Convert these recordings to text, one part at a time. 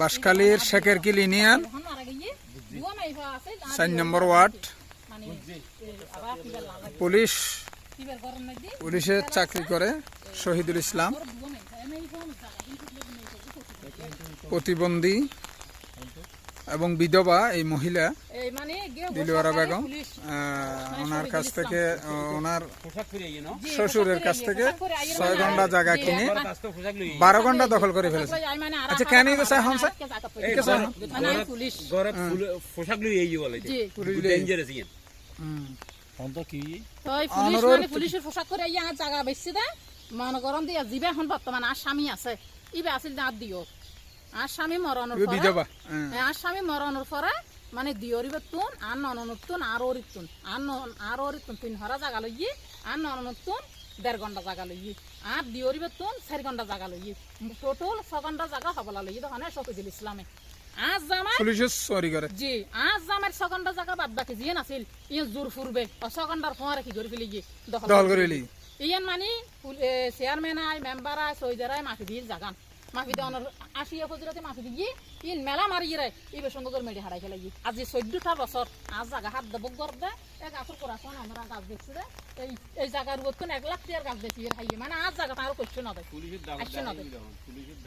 বাঁশখালীর শেখেরকিল union 4 নম্বর word. পুলিশের চাকরি করে শহীদুল ইসলাম, প্রতিবন্ধী এবং বিধবা এই মহিলা দিলওয়ারা বেগম। ওনার কাছ থেকে, ওনার শ্বশুরের কাছ থেকে 6 ঘন্টা জায়গা কিনে 12 ঘন্টা দখল করে ফেলেছে। আচ্ছা, কেন গেছে এখন স্যার? পুলিশের পোশাক করে জায়গা বেশি দেয় মনে করেন দিয়ে জিবে এখন বর্তমান আর স্বামী আছে ইবে আসিল না দিও আর স্বামী মরণের পরে, আর স্বামী মরণের পরে মানে দিওরিবে তুন আর ননতুন আর ওরিতুন আর ওরিতুন 3 হরা জায়গা লইয়ে আর ননতুন 1.5 ঘন্টা জায়গা লইয়ে আর দিওরিবে তুন 4 ঘন্টা জায়গা লইয়ে টোটাল 6 ঘন্টা জায়গা হবলা লইয়ে দোকানে শহীদুল ইসলামে আজ জামাই পুলিশের সরি করে জি আজ জামাই 6 ঘন্টা জায়গা বাদ বাকি জিয়ে নাছিল ইয়ে জোর ফুরবে 6 ঘন্টার পরে কি করে ফেলি গিয়ে দখল করে লি ইয়ান মানে চেয়ারম্যান আই মেম্বার আই সইদারাই মাফি দিয়ে জাগান মাফি দেওয়ানোর 80 ফজরাতে মাফি দিয়ে ইন মেলা মারিয়ে রে ইবে সুন্দর মেডি হারাই খেলাই আজ 14টা বছর আজ জায়গা হাত দেব গর্দে এক আসর করাছন আমরা গাছ দেখছি রে এই জায়গার উপর 1 লাখ টাকার গাছ দেখি এর হাইয়ে মানে আজ জায়গা তার কোশ্চেন হবে পুলিশের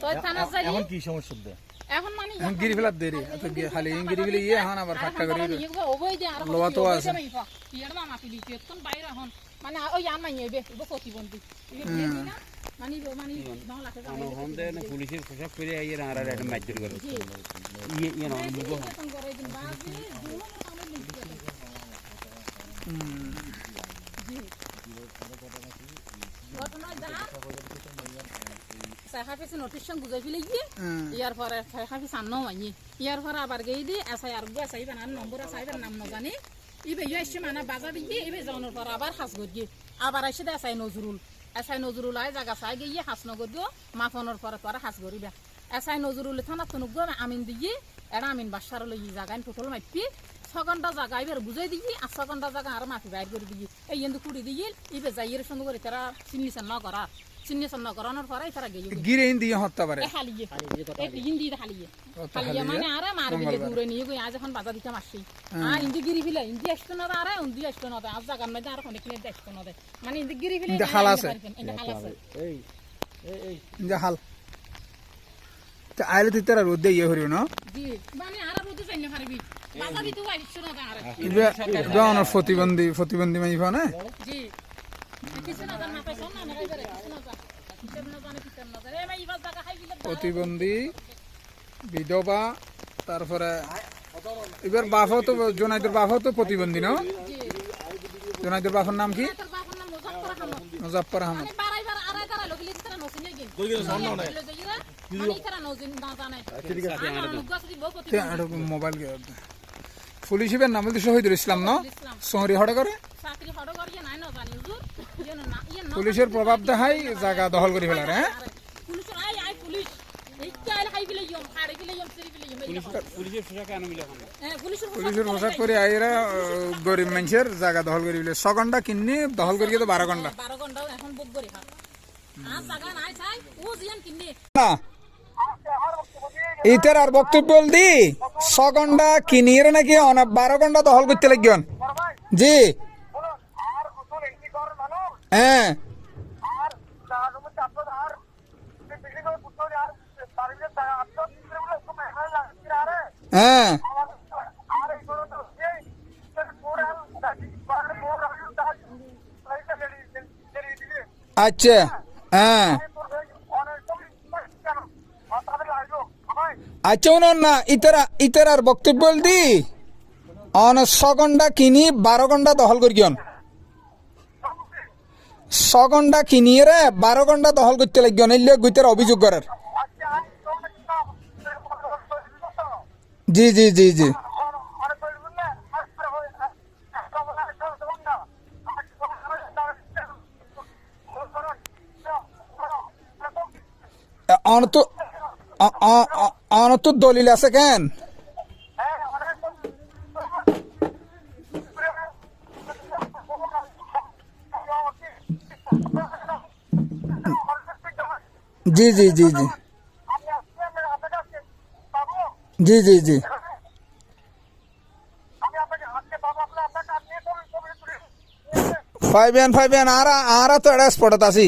তো থানা যাই এখন কি সমস্যা দে এখন মানে এখন গিরি ফেলার দেরি এত খালি গিরি ফেলি ইয়ে এখন আবার ফাটকা করে লোয়া তো আছে ইয়ার মা মাফি দিতে এখন বাইরে এখন মানে ওই আন মাইয়েবে প্রতিবন্ধী মানে মানে পুলিশের পোশাক পরে আইয়ে আর একটা মাইজুর করে ইয়ে না হাফিজ নোটিশন বুঝাই ফেলে গিয়ে ইয়ার পরে হাফিজ আনো মাইয়ে ইয়ার পরে আবার গিয়ে দি এসআই আর গো এসআই বানান নম্বর এসআইবার নাম না জানি ইবে ইয়ে এসে মানে বাজার দিয়ে ইবে যাওয়ার পর আবার হাসগর গিয়ে আবার এসে দে এসআই নজরুল আয় জায়গা চাই গিয়ে হাসনগর দিও মাফনের পরে তোরা হাস গরিবা এসআই নজরুল থানা তনুক আমিন দিয়ে এরা আমিন বাসার লই জায়গায় টোটাল মাইপি 6 ঘন্টা জায়গা এবার বুঝাই দিই আর 6 ঘন্টা জায়গা আর মাফি বাইর করে দিই এই কিন্তু কুড়ি দিয়ে ইবে যাইয়ের সঙ্গে করে তারা সিগনেচার না করানোর পরে তারা গিয়ে গিরে দিয়ে হত্যা পারে হালিয়ে হিন্দি হালিয়ে মানে আর মারবি দূরে নিয়ে গই আজ এখন বাজার দিতে আসছি আর ইন্দি গিরি ফিলে ইন্দি আসতো না আর ইন্দি আসতো না আজ জায়গার মধ্যে আর অনেক নিয়ে আসতো না মানে ইন্দি গিরি ফিলে হাল আছে এই হাল তা আইলে তুই তারা রোদ দিয়ে হরিও না জি মানে আর রোদ চাইলে পারবি বাজার দিতে আসতো না আর ইবে অনার প্রতিবন্ধী মাই ফা না জি কিছু না জানা পাইছ না মেরে করে কিছু না জানা এই মাই বাস জায়গা খাই দিলে প্রতিবন্ধী বিধবা তারপরে এবার বাফও তো জোনাইদের বাফও তো প্রতিবন্ধী না জোনাইদের বাফের নাম কি মুজাফফর আহমদ মোবাইল পুলিশের নাম বলতে শহীদুল ইসলাম না শহরি হড়ে করে পুলিশের প্রভাব দেখাই জায়গা দখল করে ফেলার হ্যাঁ পুলিশের পোশাক করে আইরা গরিব মানুষের জায়গা দখল করে ফেলে 6 ঘন্টা কিনে দখল করে 12 ঘন্টা না ইতার আর বক্তব্য বলদি 6 ঘন্টা কিনিয়ে নাকি 12 ঘন্টা দখল করতে লাগবেন জি হ্যাঁ হ্যাঁ আচ্ছা হ্যাঁ আচ্ছা উনুন না ইতার আর বক্তব্য বলদি 6 ঘন্টা কিনি 12 ঘন্টা দখল করি 6 ঘন্টা কিনিয়ে রে 12 ঘন্টা দখল করতে লাগবে নইলে গুইতার অভিযোগ করার জি জি জি জি অনত দলিল আছে কেন জি জি জি জি জি জি জি পাইবেন পাইবেন আর তো এটা স্পটত আছি